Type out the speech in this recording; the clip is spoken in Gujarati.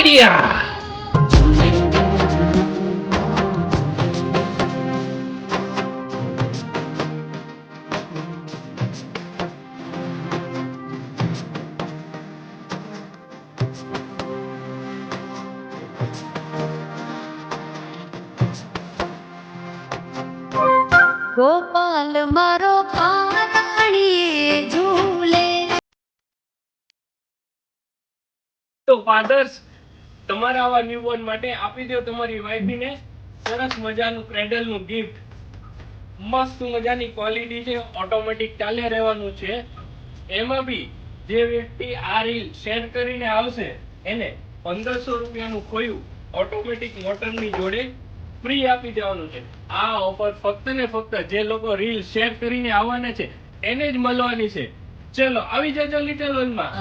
આઈડિયા. ગોપાલ મારો પાણીએ ઝૂલે. તો ફાધર્સ, તમારા આવા ન્યૂબોર્ન માટે આપી દો તમારી વાઈફને સરસ મજાનું ક્રેડલનું ગિફ્ટ. મસ્ત મજાની ક્વોલિટી છે, ઓટોમેટિક ચાલે રહેવાનું છે. એમાં બી જે વ્યક્તિ આ રીલ શેર કરીને આવશે એને 1500 રૂપિયાનું ખોયું ઓટોમેટિક મોટરની જોડે ફ્રી આપી દેવાનું છે. આ ઓફર ફક્ત ને ફક્ત જે લોકો રીલ શેર કરીને આવવાના છે એને જ મળવાની છે. ચલો આવી જજો લિટલ વનમાં.